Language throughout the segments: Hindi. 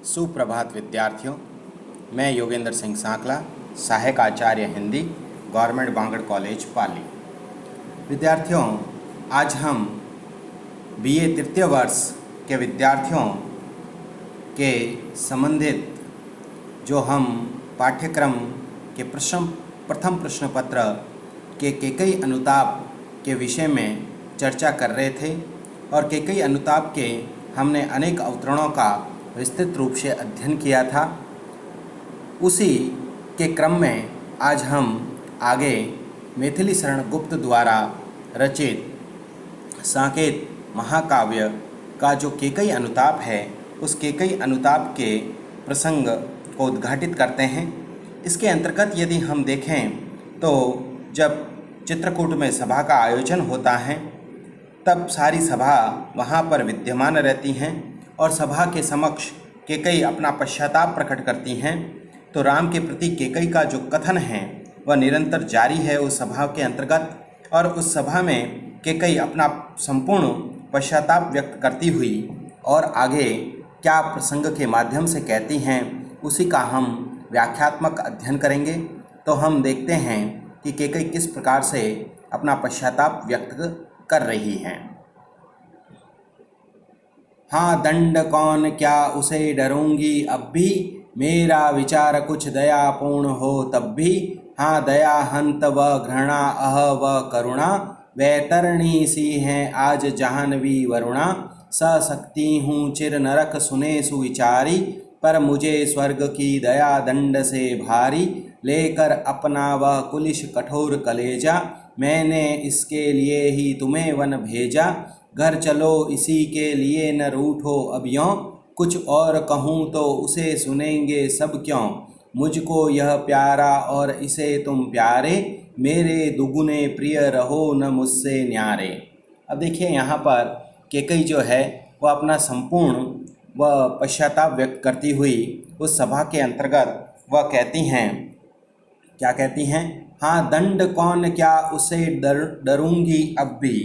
सुप्रभात विद्यार्थियों। मैं योगेंद्र सिंह सांकला, सहायक आचार्य हिंदी, गवर्नमेंट बांगड़ कॉलेज पाली। विद्यार्थियों, आज हम बीए तृतीय वर्ष के विद्यार्थियों के संबंधित जो हम पाठ्यक्रम के प्रथम प्रश्न पत्र के केकई अनुताप के विषय में चर्चा कर रहे थे और केकई अनुताप के हमने अनेक अवतरणों का विस्तृत रूप से अध्ययन किया था। उसी के क्रम में आज हम आगे मैथिली शरण गुप्त द्वारा रचित साकेत महाकाव्य का जो केकई अनुताप है, उस केकई अनुताप के प्रसंग को उद्घाटित करते हैं। इसके अंतर्गत यदि हम देखें तो जब चित्रकूट में सभा का आयोजन होता है, तब सारी सभा वहाँ पर विद्यमान रहती हैं और सभा के समक्ष केकई अपना पश्चाताप प्रकट करती हैं। तो राम के प्रति केकई का जो कथन है वह निरंतर जारी है उस सभा के अंतर्गत, और उस सभा में केकई अपना संपूर्ण पश्चाताप व्यक्त करती हुई और आगे क्या प्रसंग के माध्यम से कहती हैं, उसी का हम व्याख्यात्मक अध्ययन करेंगे। तो हम देखते हैं कि केकई किस प्रकार से अपना पश्चाताप व्यक्त कर रही हैं। हाँ दंड कौन क्या उसे डरूंगी अब भी, मेरा विचार कुछ दया पूर्ण हो तब भी। हाँ दया हंत व घृणा अह व करुणा, वैतरणी सी हैं आज जाह्नवी वरुणा। सशक्ति हूँ चिर नरक सुने सुविचारी, पर मुझे स्वर्ग की दया दंड से भारी। लेकर अपना वह कुलिश कठोर कलेजा, मैंने इसके लिए ही तुम्हें वन भेजा। घर चलो इसी के लिए न रूठो अब यों, कुछ और कहूँ तो उसे सुनेंगे सब क्यों। मुझको यह प्यारा और इसे तुम प्यारे, मेरे दुगुने प्रिय रहो न मुझसे न्यारे। अब देखिए यहाँ पर केकई जो है वह अपना संपूर्ण वह पश्चाताप व्यक्त करती हुई उस सभा के अंतर्गत वह कहती हैं, क्या कहती हैं? हाँ दंड कौन क्या उसे डरूंगी अब भी।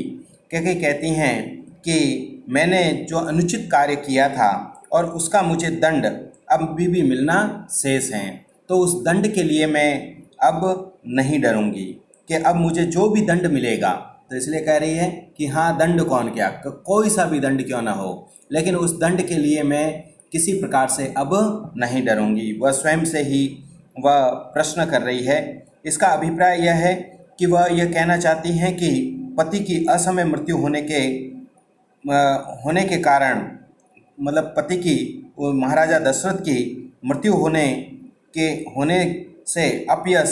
केकई कहती हैं कि मैंने जो अनुचित कार्य किया था और उसका मुझे दंड अब भी मिलना शेष है, तो उस दंड के लिए मैं अब नहीं डरूंगी कि अब मुझे जो भी दंड मिलेगा, तो इसलिए कह रही है कि हाँ दंड कौन क्या, कोई सा भी दंड क्यों ना हो, लेकिन उस दंड के लिए मैं किसी प्रकार से अब नहीं डरूंगी। वह स्वयं से ही वह प्रश्न कर रही है। इसका अभिप्राय यह है कि वह यह कहना चाहती हैं कि पति की असमय मृत्यु होने के कारण, मतलब पति की महाराजा दशरथ की मृत्यु होने से अपयश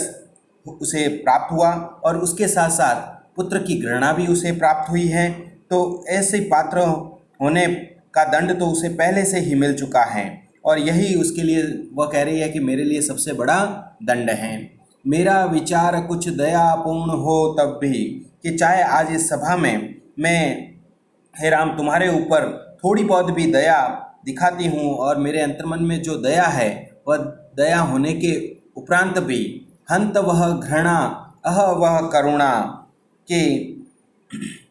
उसे प्राप्त हुआ और उसके साथ साथ पुत्र की घृणा भी उसे प्राप्त हुई है। तो ऐसे पात्र होने का दंड तो उसे पहले से ही मिल चुका है और यही उसके लिए वह कह रही है कि मेरे लिए सबसे बड़ा दंड है। मेरा विचार कुछ दया पूर्ण हो तब भी, कि चाहे आज इस सभा में मैं हे राम तुम्हारे ऊपर थोड़ी बहुत भी दया दिखाती हूँ और मेरे अंतर्मन में जो दया है वह दया होने के उपरांत भी हंत वह घृणा अह वह करुणा, कि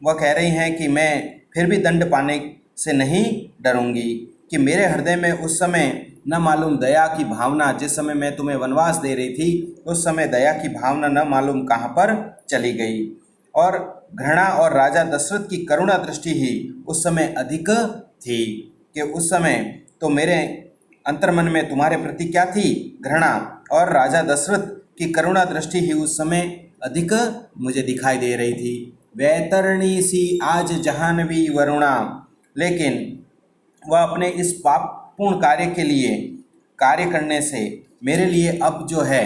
वह कह रही हैं कि मैं फिर भी दंड पाने से नहीं डरूंगी, कि मेरे हृदय में उस समय न मालूम दया की भावना, जिस समय मैं तुम्हें वनवास दे रही थी उस समय दया की भावना न मालूम कहाँ पर चली गई, और घृणा और राजा दशरथ की करुणा दृष्टि ही उस समय अधिक थी, कि उस समय तो मेरे अंतर्मन में तुम्हारे प्रति क्या थी, घृणा, और राजा दशरथ की करुणा दृष्टि ही उस समय अधिक मुझे दिखाई दे रही थी। वैतरणी सी आज जाह्नवी वरुणा, लेकिन वह अपने इस पापपूर्ण कार्य के लिए कार्य करने से मेरे लिए अब जो है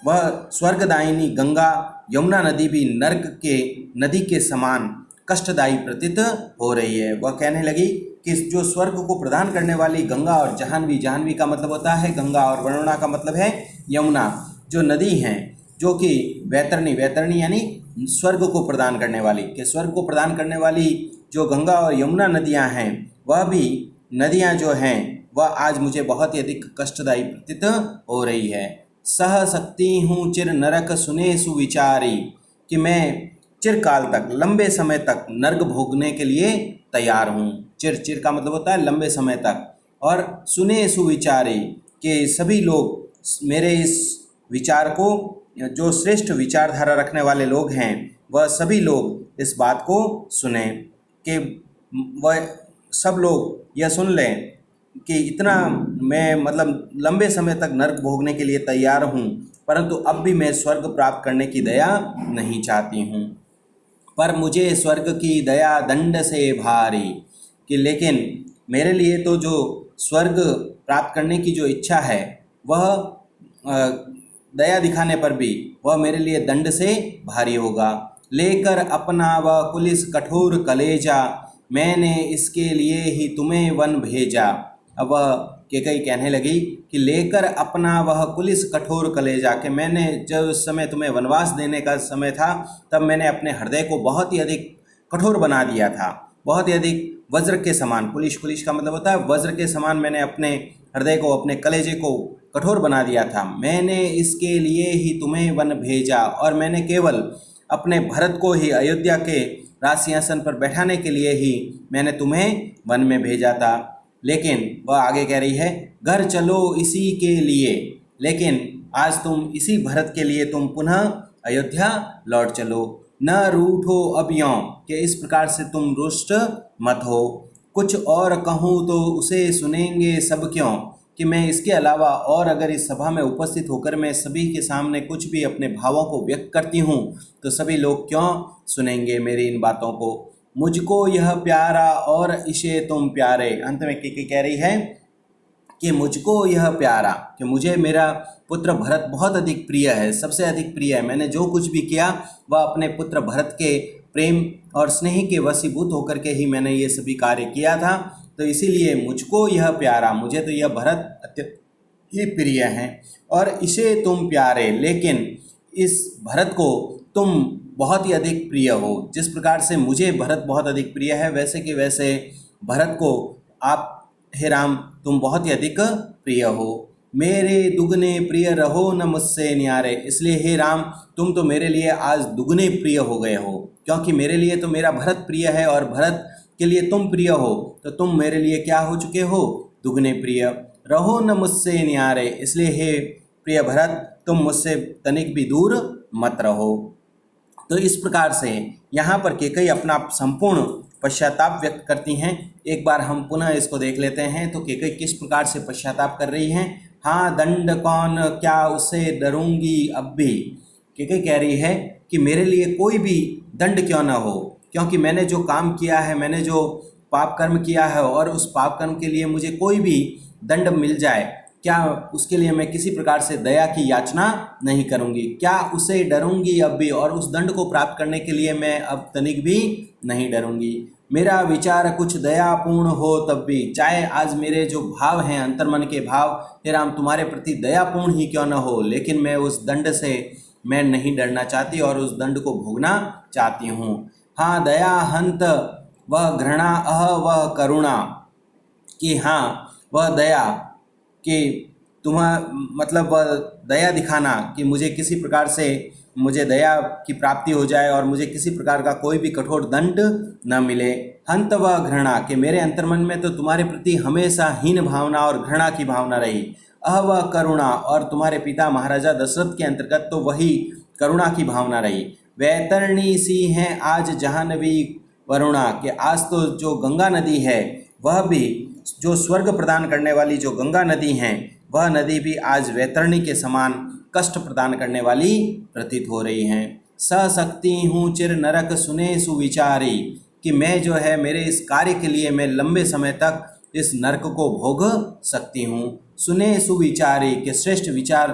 वह स्वर्गदायिनी गंगा यमुना नदी भी नर्क के नदी के समान कष्टदायी प्रतीत हो रही है। वह कहने लगी कि जो स्वर्ग को प्रदान करने वाली गंगा और जाह्नवी, जाह्नवी का मतलब होता है गंगा और वरुणा का मतलब है यमुना, जो नदी हैं, जो कि वैतरणी, वैतरणी यानी स्वर्ग को प्रदान करने वाली, कि स्वर्ग को प्रदान करने वाली जो गंगा और यमुना नदियां हैं, वह भी नदियां जो हैं वह आज मुझे बहुत ही अधिक कष्टदायी प्रतीत हो रही है। सह शक्ति हूँ चिर नरक सुने सुविचारी, कि मैं चिरकाल तक, लंबे समय तक नर्क भोगने के लिए तैयार हूँ। चिर का मतलब होता है लंबे समय तक, और सुने सुविचारी कि सभी लोग मेरे इस विचार को, जो श्रेष्ठ विचारधारा रखने वाले लोग हैं वह सभी लोग इस बात को सुने, कि वह सब लोग यह सुन लें कि इतना मैं मतलब लंबे समय तक नरक भोगने के लिए तैयार हूँ, परंतु अब भी मैं स्वर्ग प्राप्त करने की दया नहीं चाहती हूँ, पर मुझे स्वर्ग की दया दंड से भारी, कि लेकिन मेरे लिए तो जो स्वर्ग प्राप्त करने की जो इच्छा है वह दया दिखाने पर भी वह मेरे लिए दंड से भारी होगा। लेकर अपना वह कुलिस कठोर कलेजा, मैंने इसके लिए ही तुम्हें वन भेजा। अब वह केकई कहने लगी कि लेकर अपना वह कुलिस कठोर कलेजा, कि मैंने जब उस समय तुम्हें वनवास देने का समय था तब मैंने अपने हृदय को बहुत ही अधिक कठोर बना दिया था, बहुत ही अधिक वज्र के समान, पुलिस का मतलब होता है वज्र के समान, मैंने अपने हृदय को, अपने कलेजे को कठोर बना दिया था। मैंने इसके लिए ही तुम्हें वन भेजा, और मैंने केवल अपने भरत को ही अयोध्या के राज सिंहासन पर बैठाने के लिए ही मैंने तुम्हें वन में भेजा था। लेकिन वह आगे कह रही है, घर चलो इसी के लिए, लेकिन आज तुम इसी भरत के लिए तुम पुनः अयोध्या लौट चलो। न रूठो अब यों, कि इस प्रकार से तुम रुष्ट मत हो। कुछ और कहूँ तो उसे सुनेंगे सब क्यों, कि मैं इसके अलावा और अगर इस सभा में उपस्थित होकर मैं सभी के सामने कुछ भी अपने भावों को व्यक्त करती हूँ तो सभी लोग क्यों सुनेंगे मेरी इन बातों को। मुझको यह प्यारा और इसे तुम प्यारे। अंत में केकई कह रही है कि मुझको यह प्यारा, कि मुझे मेरा पुत्र भरत बहुत अधिक प्रिय है, सबसे अधिक प्रिय है। मैंने जो कुछ भी किया वह अपने पुत्र भरत के प्रेम और स्नेह के वशीभूत होकर के ही मैंने ये सभी कार्य किया था। तो इसीलिए मुझको यह प्यारा, मुझे तो यह भरत अत्यंत ही प्रिय हैं, और इसे तुम प्यारे, लेकिन इस भरत को तुम बहुत ही अधिक प्रिय हो। जिस प्रकार से मुझे भरत बहुत अधिक प्रिय है, वैसे कि वैसे भरत को आप हे राम तुम बहुत ही अधिक प्रिय हो। मेरे दुगने प्रिय रहो न मुझसे न्यारे, इसलिए हे राम तुम तो मेरे लिए आज दुगने प्रिय हो गए हो, क्योंकि मेरे लिए तो मेरा भरत प्रिय है और भरत के लिए तुम प्रिय हो, तो तुम मेरे लिए क्या हो चुके हो, दुगने प्रिय। रहो न मुझसे न्यारे, इसलिए हे प्रिय भरत तुम मुझसे तनिक भी दूर मत रहो। तो इस प्रकार से यहाँ पर केकई अपना संपूर्ण पश्चाताप व्यक्त करती हैं। एक बार हम पुनः इसको देख लेते हैं तो केकई किस प्रकार से पश्चाताप कर रही हैं। हाँ दंड कौन क्या उससे डरूंगी अब भी। केकई कह रही है कि मेरे लिए कोई भी दंड क्यों ना हो, क्योंकि मैंने जो काम किया है, मैंने जो पाप कर्म किया है और उस पाप कर्म के लिए मुझे कोई भी दंड मिल जाए, क्या उसके लिए मैं किसी प्रकार से दया की याचना नहीं करूंगी, क्या उसे डरूंगी अब भी, और उस दंड को प्राप्त करने के लिए मैं अब तनिक भी नहीं डरूंगी। मेरा विचार कुछ दयापूर्ण हो तब भी, चाहे आज मेरे जो भाव हैं अंतर्मन के भाव हे राम तुम्हारे प्रति दयापूर्ण ही क्यों न हो, लेकिन मैं उस दंड से मैं नहीं डरना चाहती और उस दंड को भोगना चाहती हूँ। हाँ दया हंत वह घृणा अह वह करुणा, कि हाँ वह दया कि मतलब वह दया दिखाना कि मुझे किसी प्रकार से मुझे दया की प्राप्ति हो जाए और मुझे किसी प्रकार का कोई भी कठोर दंड न मिले। हंत व घृणा, कि मेरे अंतर्मन में तो तुम्हारे प्रति हमेशा हीन भावना और घृणा की भावना रही। अह व करुणा, और तुम्हारे पिता महाराजा दशरथ के अंतर्गत तो वही करुणा की भावना रही। वैतरणी सी हैं आज जाह्नवी वरुणा, कि आज तो जो गंगा नदी है वह भी, जो स्वर्ग प्रदान करने वाली जो गंगा नदी हैं वह नदी भी आज वैतरणी के समान कष्ट प्रदान करने वाली प्रतीत हो रही हैं। सशक्ति हूँ चिर नरक सुने सुविचारी, कि मैं जो है मेरे इस कार्य के लिए मैं लंबे समय तक इस नरक को भोग सकती हूँ। सुने सुविचारी, के श्रेष्ठ विचार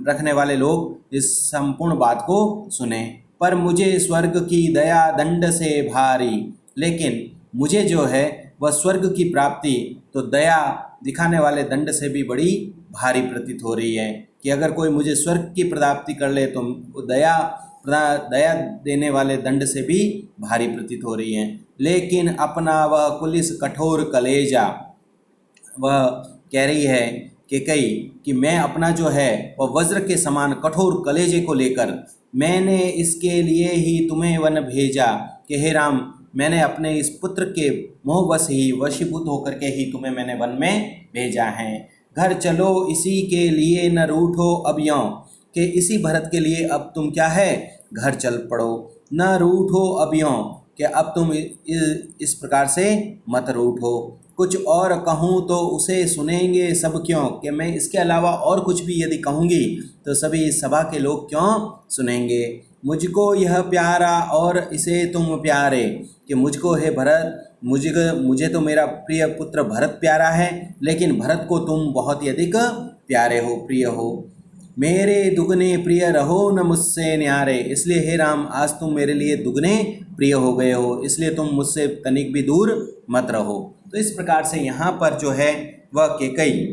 रखने वाले लोग इस संपूर्ण बात को सुने। पर मुझे स्वर्ग की दया दंड से भारी, लेकिन मुझे जो है वह स्वर्ग की प्राप्ति तो दया दिखाने वाले दंड से भी बड़ी भारी प्रतीत हो रही है, कि अगर कोई मुझे स्वर्ग की प्राप्ति कर ले तो दया देने वाले दंड से भी भारी प्रतीत हो रही है। लेकिन अपना वह कुलिस कठोर कलेजा, वह कह रही है कि मैं अपना जो है वह वज्र के समान कठोर कलेजे को लेकर मैंने इसके लिए ही तुम्हें वन भेजा, कि हे राम मैंने अपने इस पुत्र के मोहवश ही वशीभूत होकर के ही तुम्हें मैंने वन में भेजा है। घर चलो इसी के लिए न रूठो अब यों, कि इसी भरत के लिए अब तुम क्या है घर चल पड़ो। न रूठो अब यों, कि अब तुम इस प्रकार से मत रूठो। कुछ और कहूँ तो उसे सुनेंगे सब क्यों, कि मैं इसके अलावा और कुछ भी यदि कहूँगी तो सभी इस सभा के लोग क्यों सुनेंगे। मुझको यह प्यारा और इसे तुम प्यारे, कि मुझको है भरत, मुझे तो मेरा प्रिय पुत्र भरत प्यारा है, लेकिन भरत को तुम बहुत ही अधिक प्यारे हो, प्रिय हो। मेरे दुगने प्रिय रहो न मुझसे न्यारे, इसलिए हे राम आज तुम मेरे लिए दुगने प्रिय हो गए हो, इसलिए तुम मुझसे तनिक भी दूर मत रहो। तो इस प्रकार से यहाँ पर जो है वह कैकेयी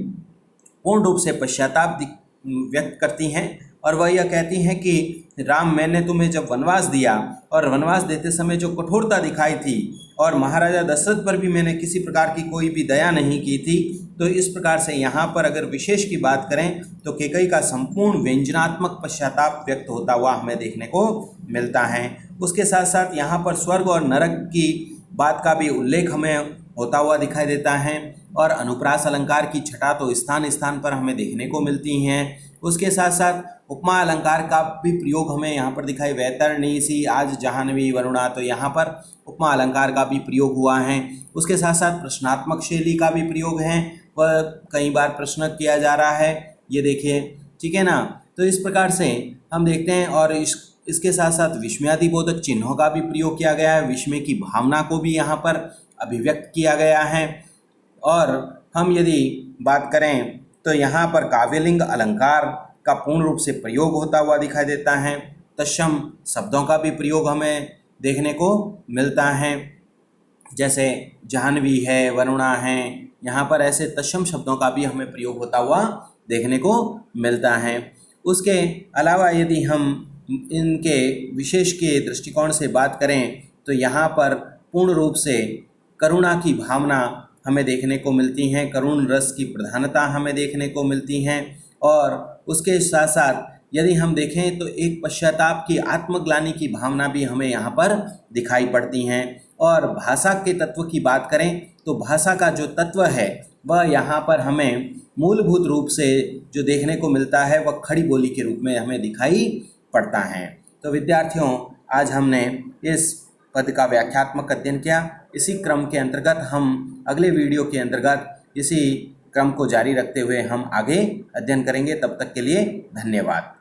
पूर्ण रूप से पश्चाताप व्यक्त करती हैं और वह यह कहती हैं कि राम मैंने तुम्हें जब वनवास दिया और वनवास देते समय जो कठोरता दिखाई थी और महाराजा दशरथ पर भी मैंने किसी प्रकार की कोई भी दया नहीं की थी, तो इस प्रकार से यहाँ पर अगर विशेष की बात करें तो कैकेयी का संपूर्ण व्यंजनात्मक पश्चाताप व्यक्त होता हुआ हमें देखने को मिलता है। उसके साथ साथ यहाँ पर स्वर्ग और नरक की बात का भी उल्लेख हमें होता हुआ दिखाई देता है और अनुप्रास अलंकार की छटा तो स्थान स्थान पर हमें देखने को मिलती हैं। उसके साथ साथ उपमा अलंकार का भी प्रयोग हमें यहाँ पर दिखाई, वैतरणी सी आज जाह्नवी वरुणा, तो यहाँ पर उपमा अलंकार का भी प्रयोग हुआ है। उसके साथ साथ प्रश्नात्मक शैली का भी प्रयोग है, वह कई बार प्रश्न किया जा रहा है, ये देखिए, ठीक है ना। तो इस प्रकार से हम देखते हैं और इसके साथ साथ विस्मयादिबोधक चिन्हों का भी प्रयोग किया गया है, विस्मय की भावना को भी यहाँ पर अभिव्यक्त किया गया है। और हम यदि बात करें तो यहाँ पर काव्यलिंग अलंकार का पूर्ण रूप से प्रयोग होता हुआ दिखाई देता है। तत्सम शब्दों का भी प्रयोग हमें देखने को मिलता है, जैसे जाह्नवी है, वरुणा है, यहाँ पर ऐसे तत्सम शब्दों का भी हमें प्रयोग होता हुआ देखने को मिलता है। उसके अलावा यदि हम इनके विशेष के दृष्टिकोण से बात करें तो यहाँ पर पूर्ण रूप से करुणा की भावना हमें देखने को मिलती हैं, करुण रस की प्रधानता हमें देखने को मिलती हैं। और उसके साथ साथ यदि हम देखें तो एक पश्चाताप की, आत्मग्लानि की भावना भी हमें यहाँ पर दिखाई पड़ती हैं। और भाषा के तत्व की बात करें तो भाषा का जो तत्व है वह यहाँ पर हमें मूलभूत रूप से जो देखने को मिलता है वह खड़ी बोली के रूप में हमें दिखाई पड़ता है। तो विद्यार्थियों, आज हमने इस पद का व्याख्यात्मक अध्ययन किया। इसी क्रम के अंतर्गत हम अगले वीडियो के अंतर्गत इसी क्रम को जारी रखते हुए हम आगे अध्ययन करेंगे। तब तक के लिए धन्यवाद।